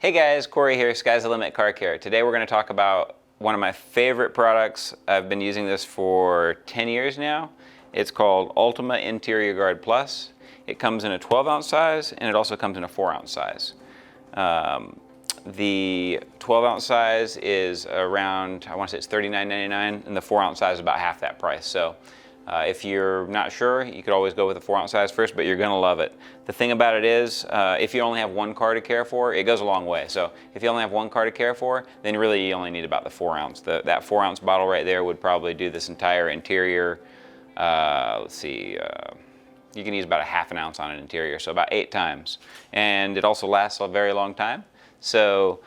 Hey guys, Corey here, Sky's the Limit Car Care. Today we're going to talk about one of my favorite products. I've been using this for 10 years now. It's called Ultima Interior Guard Plus. It comes in a 12-ounce size and it also comes in a 4-ounce size. The 12-ounce size is around, I want to say it's $39.99, and the 4-ounce size is about half that price. So if you're not sure, you could always go with the 4-ounce size first, but you're going to love it. The thing about it is, if you only have one car to care for, it goes a long way. So if you only have one car to care for, then really you only need about the 4-ounce. That 4-ounce bottle right there would probably do this entire interior. Let's see, you can use about a half an ounce on an interior, so about 8 times. And it also lasts a very long time. So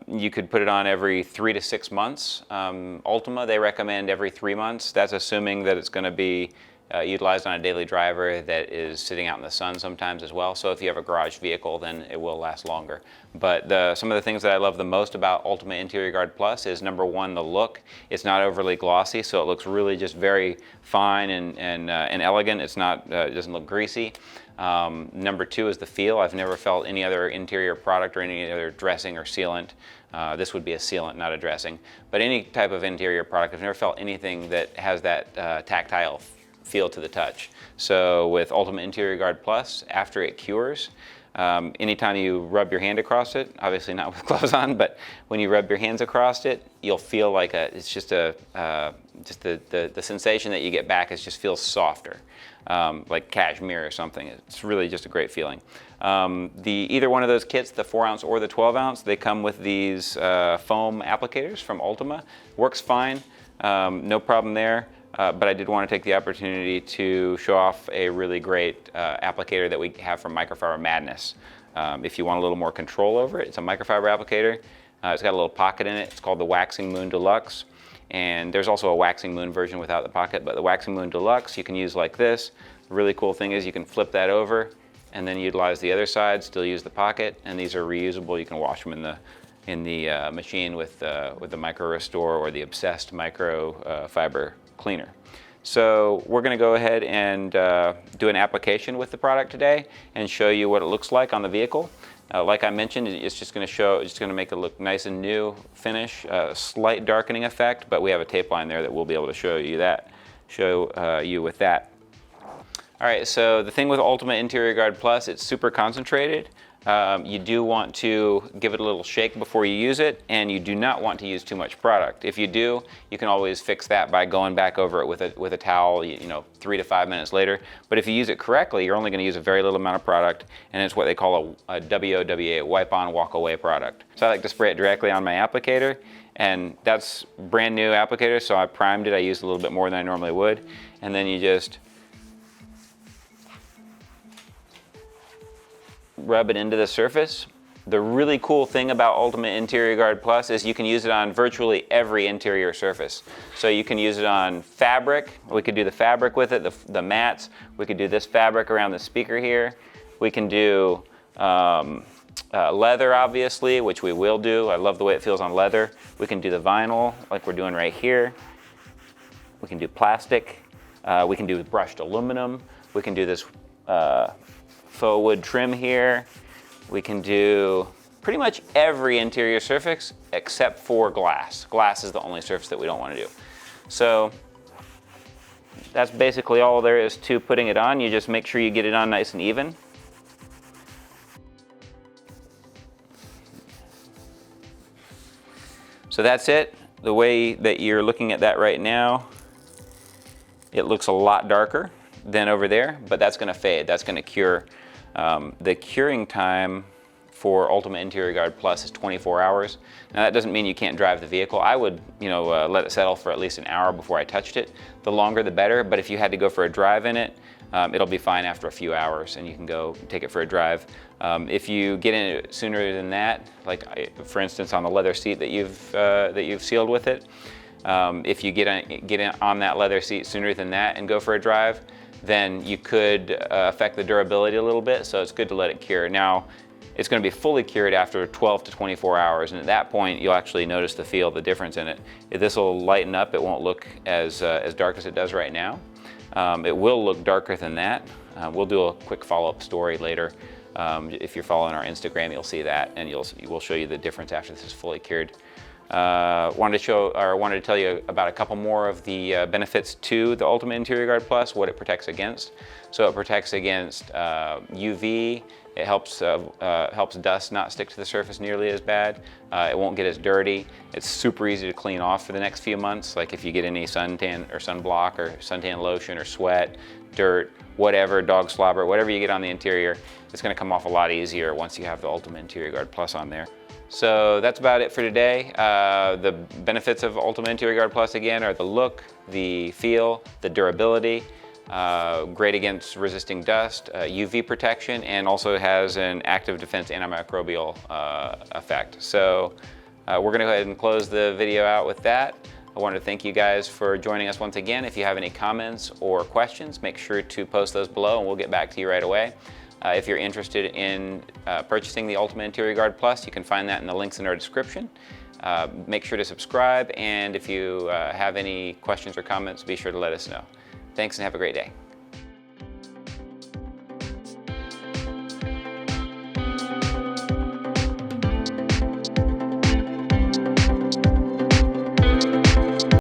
you could put it on every 3 to 6 months. Ultima, they recommend every 3 months. That's assuming that it's going to be utilized on a daily driver that is sitting out in the sun sometimes as well. So if you have a garage vehicle, then it will last longer. But some of the things that I love the most about Ultima Interior Guard Plus is, number one, the look. It's not overly glossy, so it looks really just very fine and elegant. It's not, it doesn't look greasy. Number two is the feel. I've never felt any other interior product or any other dressing or sealant. This would be a sealant, not a dressing. But any type of interior product, I've never felt anything that has that tactile feel to the touch. So with Ultima Interior Guard Plus, after it cures, anytime you rub your hand across it, obviously not with gloves on, but when you rub your hands across it, you'll feel like it's just the sensation that you get back is just feels softer, like cashmere or something. It's really just a great feeling. Either one of those kits, the 4-ounce or the 12-ounce, they come with these foam applicators from Ultima. Works fine, no problem there. But I did want to take the opportunity to show off a really great applicator that we have from Microfiber Madness. If you want a little more control over it, it's a microfiber applicator. It's got a little pocket in it. It's called the Waxing Moon Deluxe. And there's also a Waxing Moon version without the pocket, but the Waxing Moon Deluxe you can use like this. The really cool thing is you can flip that over and then utilize the other side, still use the pocket, and these are reusable. You can wash them in the machine with the Micro Restore or the Obsessed Microfiber Cleaner. So we're going to go ahead and do an application with the product today and show you what it looks like on the vehicle. Like I mentioned, it's just going to make it look nice and new finish, slight darkening effect, but we have a tape line there that we'll be able to show you with that. All right, so the thing with Ultima Interior Guard Plus, it's super concentrated. You do want to give it a little shake before you use it, and you do not want to use too much product. If you do, you can always fix that by going back over it with a towel, 3 to 5 minutes later. But if you use it correctly, you're only going to use a very little amount of product, and it's what they call a WOWA, wipe on, walk away product. So I like to spray it directly on my applicator, and that's brand new applicator, so I primed it. I used a little bit more than I normally would, and then you just rub it into the surface. The really cool thing about Ultima Interior Guard Plus is you can use it on virtually every interior surface. So you can use it on fabric. We could do the fabric with it, the mats. We could do this fabric around the speaker here. We can do leather, obviously, which we will do. I love the way it feels on leather. We can do the vinyl, like we're doing right here. We can do plastic. We can do brushed aluminum. We can do this faux wood trim here. We can do pretty much every interior surface except for glass. Glass is the only surface that we don't want to do. So that's basically all there is to putting it on. You just make sure you get it on nice and even. So that's it. The way that you're looking at that right now, it looks a lot darker than over there, but that's going to fade. That's going to cure. The curing time for Ultima Interior Guard Plus is 24 hours. Now that doesn't mean you can't drive the vehicle. I would, let it settle for at least an hour before I touched it. The longer the better, but if you had to go for a drive in it, it'll be fine after a few hours and you can go take it for a drive. If you get in it sooner than that, like for instance on the leather seat that you've sealed with it, if you get in on that leather seat sooner than that and go for a drive, then you could affect the durability a little bit, so it's good to let it cure. Now, it's going to be fully cured after 12 to 24 hours, and at that point, you'll actually notice the difference in it. If this will lighten up, it won't look as dark as it does right now. It will look darker than that. We'll do a quick follow-up story later If you're following our Instagram, you'll see that, and we'll show you the difference after this is fully cured. Wanted to tell you about a couple more of the benefits to the Ultima Interior Guard Plus, what it protects against. So it protects against UV. It helps dust not stick to the surface nearly as bad. It won't get as dirty. It's super easy to clean off for the next few months. Like if you get any suntan or sunblock or suntan lotion or sweat, dirt, whatever, dog slobber, whatever you get on the interior, it's going to come off a lot easier once you have the Ultima Interior Guard Plus on there. So that's about it for today. The benefits of Ultima Interior Guard Plus again are the look, the feel, the durability, great against resisting dust, UV protection, and also has an active defense antimicrobial effect. So we're going to go ahead and close the video out with that. I want to thank you guys for joining us once again. If you have any comments or questions, make sure to post those below and we'll get back to you right away. If you're interested in purchasing the Ultima Interior Guard Plus, you can find that in the links in our description. Make sure to subscribe, and if you have any questions or comments, be sure to let us know. Thanks and have a great day.